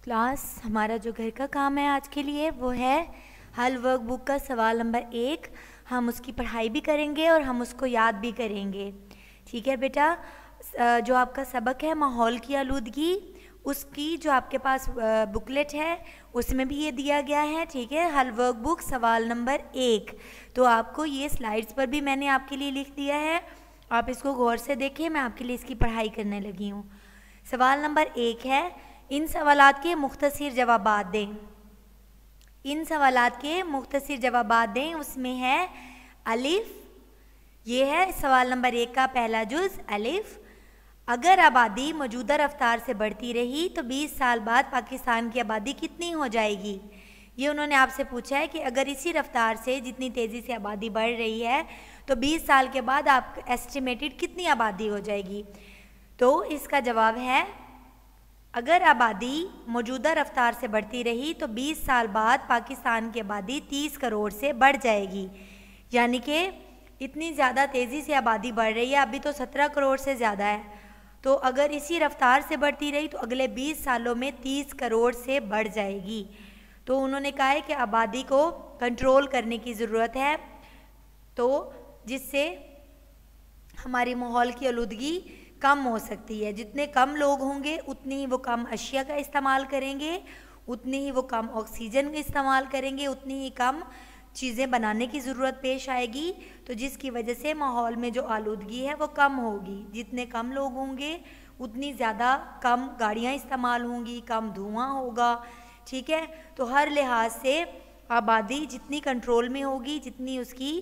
Class हमारा जो घर का काम है आज के लिए वो है हल वर्कबुक का सवाल नंबर 1। हम उसकी पढ़ाई भी करेंगे और हम उसको याद भी करेंगे। ठीक है बेटा, जो आपका सबक है माहौल की आलूदगी, उसकी जो आपके पास बुकलेट है उसमें भी ये दिया गया है। ठीक है, हल वर्कबुक सवाल नंबर 1। तो आपको ये स्लाइड्स पर भी मैंने आपके लिए लिख दिया है, आप इसको गौर से देखिए। मैं आपके लिए इसकी पढ़ाई करने लगी हूँ। सवाल नंबर 1 है, इन सवालात के मुख्तसर जवाबात दें। इन सवालात के मुख्तसर जवाबात दें। उसमें है अलिफ, ये है सवाल नंबर 1 का पहला जुज़ अलिफ। अगर आबादी मौजूदा रफ्तार से बढ़ती रही तो 20 साल बाद पाकिस्तान की आबादी कितनी हो जाएगी। ये उन्होंने आपसे पूछा है कि अगर इसी रफ्तार से जितनी तेज़ी से आबादी बढ़ रही है तो 20 साल के बाद आप एस्टिमेटेड कितनी आबादी हो जाएगी। तो इसका जवाब है, अगर आबादी मौजूदा रफ्तार से बढ़ती रही तो 20 साल बाद पाकिस्तान की आबादी 30 करोड़ से बढ़ जाएगी। यानी कि इतनी ज़्यादा तेज़ी से आबादी बढ़ रही है, अभी तो 17 करोड़ से ज़्यादा है, तो अगर इसी रफ्तार से बढ़ती रही तो अगले 20 सालों में 30 करोड़ से बढ़ जाएगी। तो उन्होंने कहा है कि आबादी को कंट्रोल करने की ज़रूरत है, तो जिससे हमारी माहौल की आलूदगी कम हो सकती है। जितने कम लोग होंगे उतनी ही वो कम अशिया का इस्तेमाल करेंगे, उतनी ही वो कम ऑक्सीजन का इस्तेमाल करेंगे, उतनी ही कम चीज़ें बनाने की ज़रूरत पेश आएगी। तो जिसकी वजह से माहौल में जो आलूदगी है वो कम होगी। जितने कम लोग होंगे उतनी ज़्यादा कम गाड़ियाँ इस्तेमाल होंगी, कम धुआं होगा। ठीक है, तो हर लिहाज से आबादी जितनी कंट्रोल में होगी, जितनी उसकी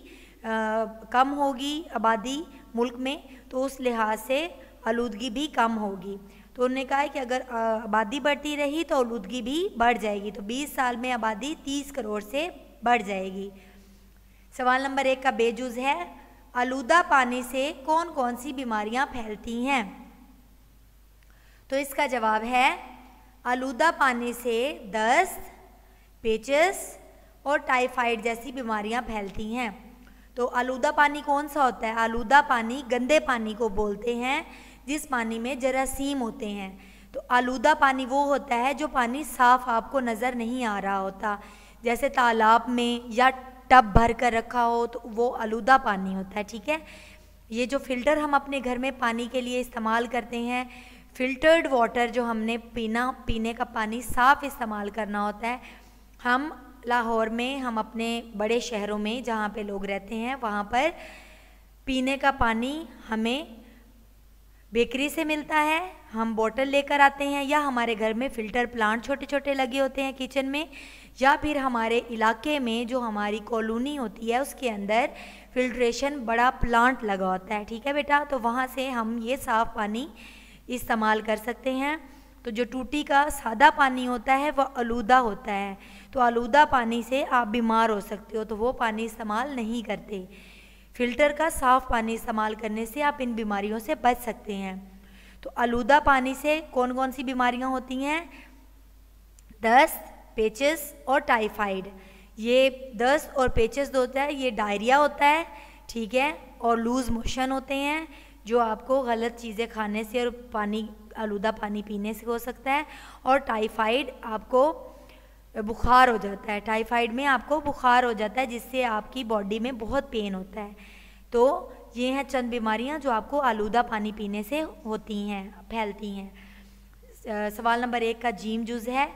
कम होगी आबादी मुल्क में, तो उस लिहाज से आलूदगी भी कम होगी। तो उन्होंने कहा है कि अगर आबादी बढ़ती रही तो आलूदगी भी बढ़ जाएगी। तो 20 साल में आबादी 30 करोड़ से बढ़ जाएगी। सवाल नंबर 1 का बेजुज़ है, आलूदा पानी से कौन कौन सी बीमारियां फैलती हैं। तो इसका जवाब है, आलूदा पानी से दस्त, पेचिस और टाइफाइड जैसी बीमारियां फैलती हैं। तो आलूदा पानी कौन सा होता है? आलूदा पानी गंदे पानी को बोलते हैं जिस पानी में जरासीम होते हैं। तो आलूदा पानी वो होता है जो पानी साफ़ आपको नज़र नहीं आ रहा होता, जैसे तालाब में या टब भर कर रखा हो तो वो आलूदा पानी होता है। ठीक है, ये जो फ़िल्टर हम अपने घर में पानी के लिए इस्तेमाल करते हैं, फ़िल्टर्ड वाटर जो हमने पीने का पानी साफ़ इस्तेमाल करना होता है। हम लाहौर में, हम अपने बड़े शहरों में जहाँ पे लोग रहते हैं वहाँ पर पीने का पानी हमें बेकरी से मिलता है, हम बोतल लेकर आते हैं, या हमारे घर में फ़िल्टर प्लांट छोटे छोटे लगे होते हैं किचन में, या फिर हमारे इलाके में जो हमारी कॉलोनी होती है उसके अंदर फिल्ट्रेशन बड़ा प्लांट लगा होता है। ठीक है बेटा, तो वहाँ से हम ये साफ़ पानी इस्तेमाल कर सकते हैं। तो जो टूटी का सादा पानी होता है वह आलूदा होता है, तो आलूदा पानी से आप बीमार हो सकते हो, तो वो पानी इस्तेमाल नहीं करते। फ़िल्टर का साफ़ पानी इस्तेमाल करने से आप इन बीमारियों से बच सकते हैं। तो आलूदा पानी से कौन कौन सी बीमारियां होती हैं? दस्त, पेचिस और टाइफाइड। ये दस्त और पेचिस होता है, ये डायरिया होता है। ठीक है, और लूज़ मोशन होते हैं जो आपको गलत चीज़ें खाने से और पानी आलूदा पानी पीने से हो सकता है। और टाइफाइड आपको बुखार हो जाता है, टाइफाइड में आपको बुखार हो जाता है जिससे आपकी बॉडी में बहुत पेन होता है। तो ये हैं चंद बीमारियां जो आपको आलूदा पानी पीने से होती हैं, फैलती हैं। सवाल नंबर 1 का जीम जुज़ है,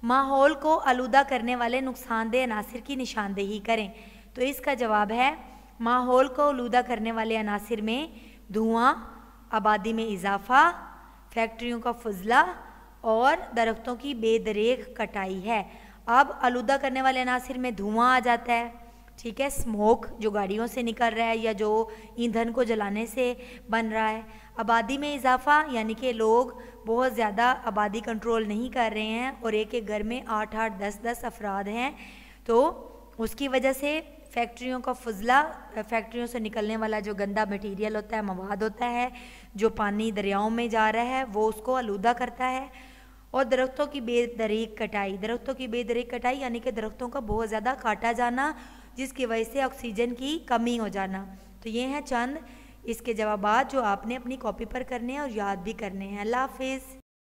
माहौल को आलूदा करने वाले नुकसानदेह अनासिर की निशानदेही करें। तो इसका जवाब है, माहौल को आलूदा करने वाले अनासिर में धुआं, आबादी में इजाफा, फैक्ट्रियों का फजला और दरख्तों की बेदरेक कटाई है। अब आलूदा करने वाले अनासिर में धुआं आ जाता है। ठीक है, स्मोक जो गाड़ियों से निकल रहा है या जो ईंधन को जलाने से बन रहा है। आबादी में इजाफा, यानी कि लोग बहुत ज़्यादा आबादी कंट्रोल नहीं कर रहे हैं और एक एक घर में 8-8, 10-10 अफराद हैं, तो उसकी वजह से फैक्ट्रियों का फजला, फैक्ट्रियों से निकलने वाला जो गंदा मटीरियल होता है, मवाद होता है, जो पानी दरियाओं में जा रहा है वो उसको आलूदा करता है। और दरख्तों की बेदरीक कटाई, दरख्तों की बेदरीक कटाई यानी कि दरख्तों का बहुत ज़्यादा काटा जाना जिसकी वजह से ऑक्सीजन की कमी हो जाना। तो ये हैं चंद इसके जवाबात जो आपने अपनी कॉपी पर करने हैं और याद भी करने हैं। अल्लाह हाफिज़।